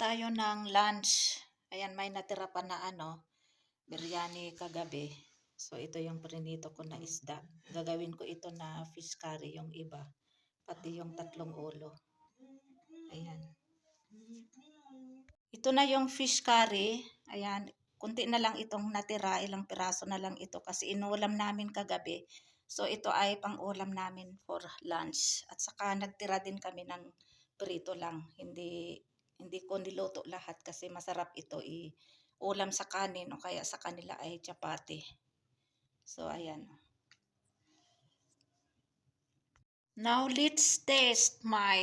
tayo ng lunch. Ayan, may natira pa na biryani kagabi. So, ito yung prinito ko na isda. Gagawin ko ito na fish curry, yung iba. Pati yung tatlong ulo. Ayan. Ito na yung fish curry. Ayan, kunti na lang itong natira. Ilang piraso na lang ito kasi inulam namin kagabi. So, ito ay pang-ulam namin for lunch. At saka nagtira din kami ng prito lang. Hindi ko niluto lahat kasi masarap ito ulam sa kanin o kaya sa kanila ay chapati. So, ayan. Now, let's taste my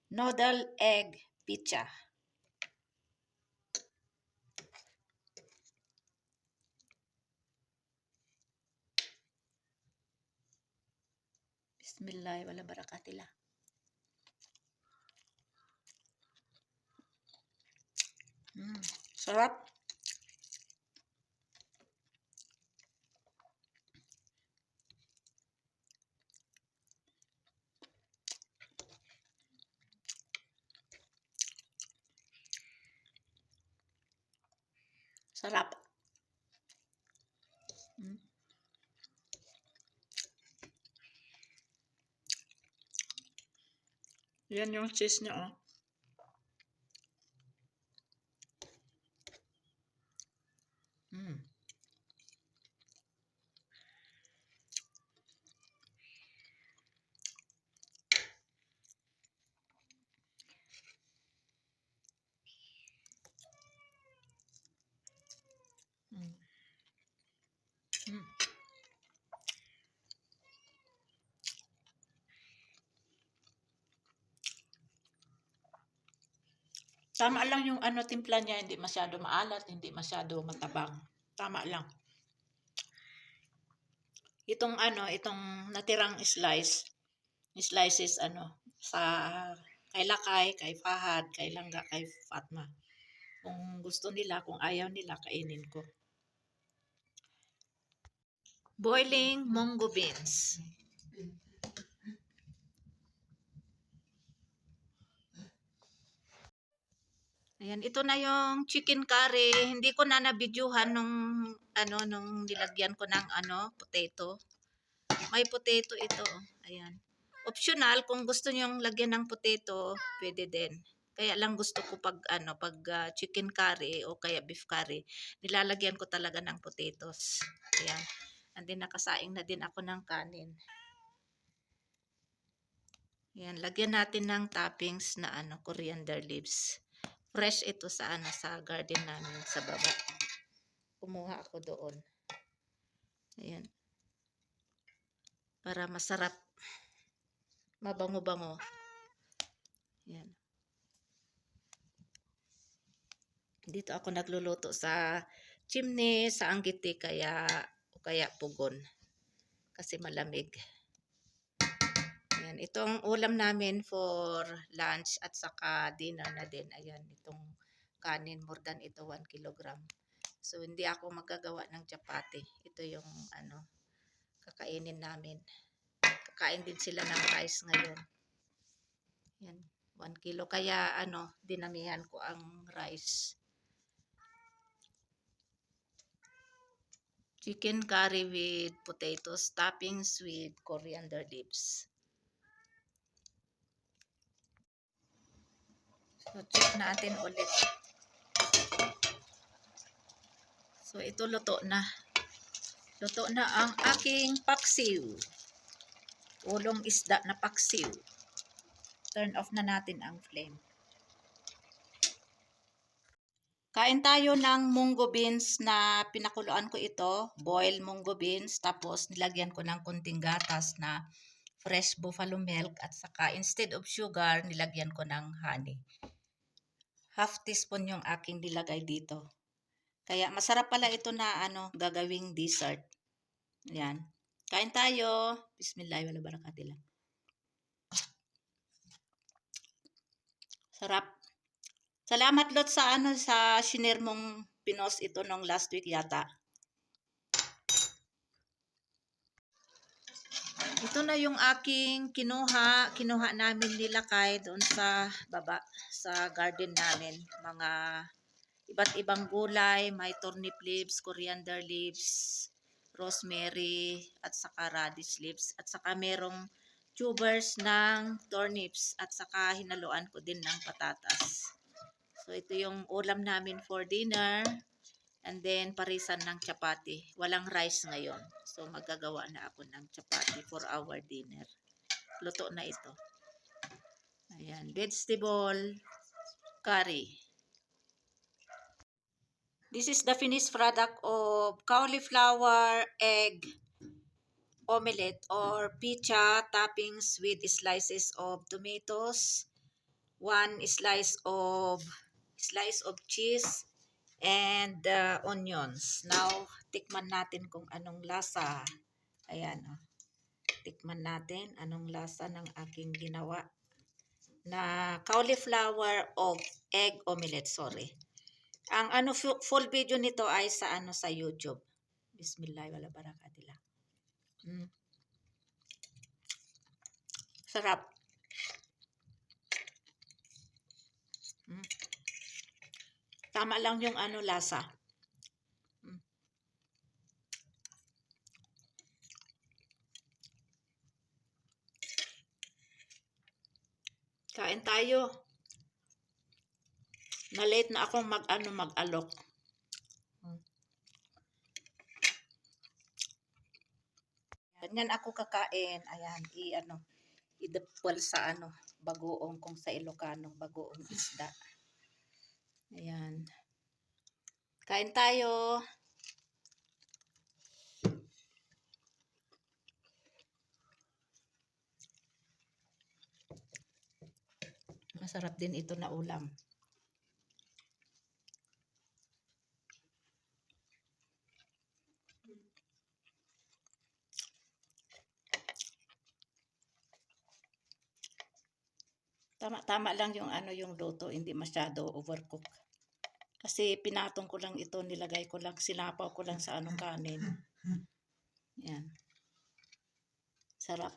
noodle egg pizza. Bismillah, wala barakatila. Sarap. Sarap. Yan yung cheese niya, oh. Tama lang yung timpla niya, hindi masyado maalat, hindi masyado matabang. Tama lang. Itong natirang slices sa kay Lakay, kay Fahad, kay Langga, kay Fatma. Kung gusto nila, kung ayaw nila, kainin ko. Boiling munggo beans. Ayan, ito na yung chicken curry. Hindi ko na nabidyuhan nung nilagyan ko ng potato. May potato ito. Ayan. Optional kung gusto niyo yung lagyan ng potato, pwede din. Kaya lang gusto ko pag chicken curry o kaya beef curry, nilalagyan ko talaga ng potatoes. Ayan. And then nakasaing na din ako ng kanin. Ayan, lagyan natin ng toppings na coriander leaves. Fresh ito sa sa garden namin sa baba. Kumuha ako doon. Ayan. Para masarap. Mabango-bango. Ayan. Dito ako nagluluto sa chimney, sa anggiti o kaya pugon. Kasi malamig. Ayan, itong ulam namin for lunch at saka dinner na din. Ayan, itong kanin, more than ito 1 kilogram. So, hindi ako magagawa ng chapati. Ito yung kakainin namin. Kakain din sila ng rice ngayon. Yan, 1 kilo. Kaya dinamihan ko ang rice. Chicken curry with potatoes, toppings with coriander leaves. So, check natin ulit. So, ito luto na. Luto na ang aking paksiw. Ulong isda na paksiw. Turn off na natin ang flame. Kain tayo ng munggo beans na pinakuluan ko ito. Boiled munggo beans. Tapos nilagyan ko ng kunting gatas na fresh buffalo milk. At saka instead of sugar, nilagyan ko ng honey. Half teaspoon yung aking nilagay dito. Kaya masarap pala ito na gagawing dessert. Yan. Kain tayo. Bismillah, wala barakatilah. Sarap. Salamat lot sa sa shinare mong pinost ito nung last week yata. Ito na yung aking kinuha namin nilakay doon sa baba, sa garden namin. Mga iba't ibang gulay, may turnip leaves, coriander leaves, rosemary, at saka radish leaves. At saka merong tubers ng turnips at saka hinaluan ko din ng patatas. So ito yung ulam namin for dinner. And then, parisan ng chapati. Walang rice ngayon. So, magagawa na ako ng chapati for our dinner. Luto na ito. Ayan. Vegetable curry. This is the finished product of cauliflower egg omelette or pizza toppings with slices of tomatoes, one slice of cheese, and onions. Now, tikman natin kung anong lasa. Ayan, oh. Tikman natin anong lasa ng aking ginawa na cauliflower of egg omelette, sorry. Ang full video nito ay sa sa YouTube. Bismillah wala barakatila. Sarap. Tama lang yung lasa. Kain tayo. Na-late na akong mag-alok. Ganyan ako kakain. Ayan, idapwal sa bagoong kung sa Ilocano, bagoong isda. Ayan. Kain tayo. Masarap din ito na ulam. Tama lang yung yung luto, hindi masyado overcook. Kasi pinatong ko lang ito, nilagay ko lang, sinapaw ko lang sa kanin. Yan. Sarap.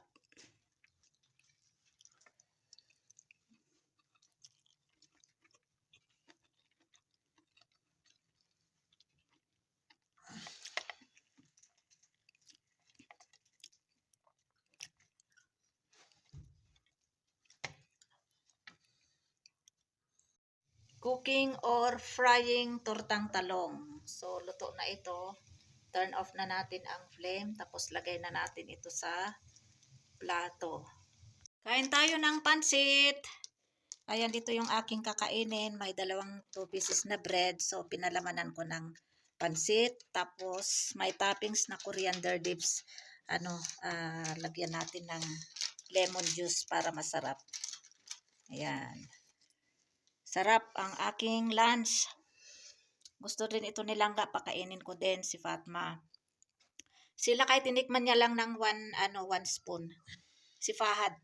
Cooking or frying tortang talong. So, luto na ito. Turn off na natin ang flame. Tapos, lagay na natin ito sa plato. Kain tayo ng pansit. Ayan, dito yung aking kakainin. May 2 pieces na bread. So, pinalamanan ko ng pansit. Tapos, may toppings na coriander leaves. Lagyan natin ng lemon juice para masarap. Ayan. Sarap ang aking lunch. Gusto din ito ni Langga, pakainin ko din si Fatma. Sila kahit tinikman niya lang ng 1 spoon. Si Fahad,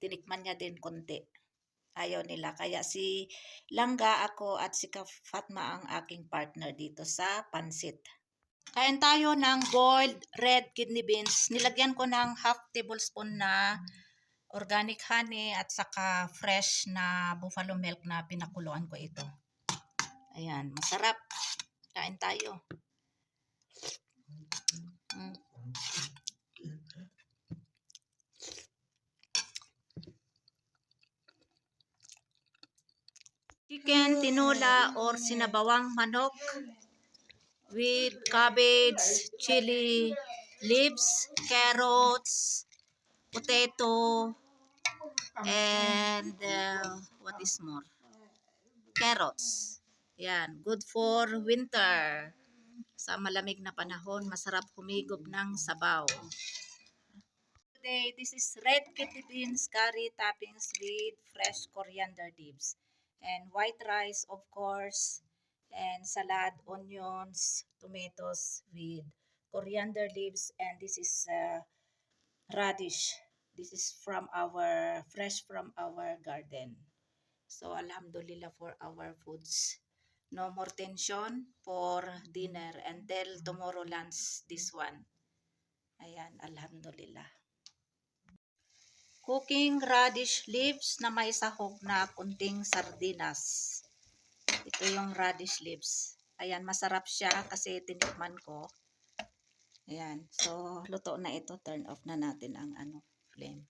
tinikman niya din konti. Ayaw nila. Kaya si Langga, ako at si Fatma ang aking partner dito sa pansit. Kain tayo ng boiled red kidney beans. Nilagyan ko ng half tablespoon na organic honey at saka fresh na buffalo milk na pinakuluan ko ito. Ayan, masarap. Kain tayo. Chicken tinola or sinabawang manok with cabbage, chili leaves, carrots, potato, and what is more? Carrots. Yan, good for winter. Sa malamig na panahon, masarap humigop ng sabaw. Today, this is red kidney beans curry toppings with fresh coriander leaves. And white rice, of course. And salad, onions, tomatoes with coriander leaves. And this is radish. This is fresh from our garden. So, alhamdulillah for our foods. No more tension for dinner until tomorrow lunch this one. Ayan, alhamdulillah. cooking radish leaves na may sahog na kunting sardinas. Ito yung radish leaves. Ayan, masarap siya kasi tinikman ko. Ayan, so luto na ito. Turn off na natin ang flame.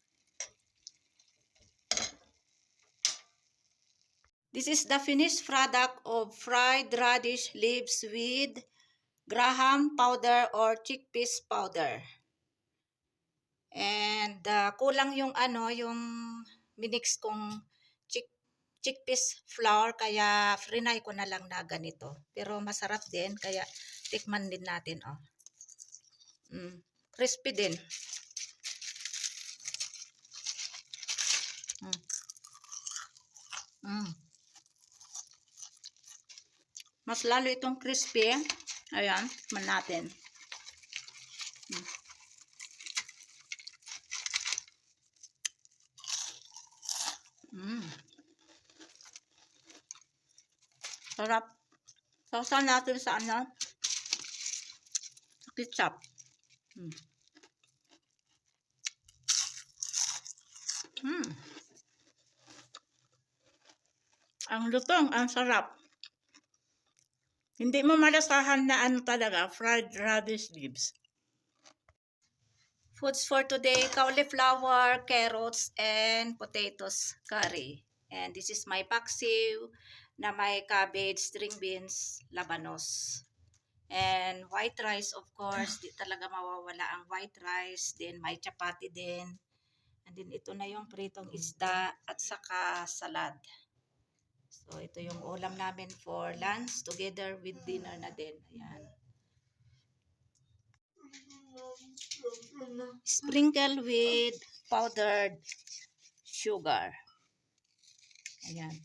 This is the finished product of fried radish leaves with graham powder or chickpeas powder. And kulang yung yung minix kong chickpeas flour, kaya frinay ko na lang na ganito. Pero masarap din, kaya tikman din natin, oh. Crispy din. Mas lalo itong crispy. Ayan, tikman natin. Sarap. Sausaw natin sa sa ketchup. Ang lutong, ang sarap. Hindi mo malasahan na talaga, fried radish leaves. Foods for today, cauliflower, carrots, and potatoes curry. And this is my paksiw na may cabbage, string beans, labanos. And white rice, of course, di talaga mawawala ang white rice. Then may chapati din. And then ito na yung pritong isda at saka salad. So ito yung ulam namin for lunch together with dinner na din. Ayan. Sprinkle with powdered sugar. Ayan.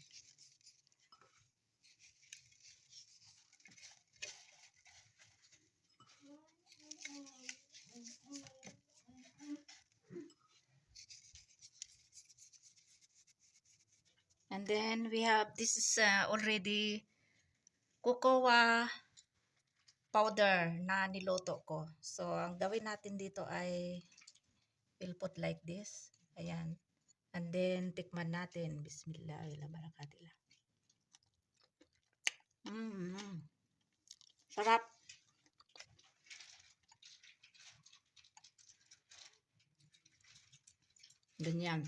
And then we have, this is already cocoa powder na niloto ko. So ang gawin natin dito ay we'll put like this. Ayan. And then tikman natin. Bismillahirrahmanirrahim. Sarap. Ganyan.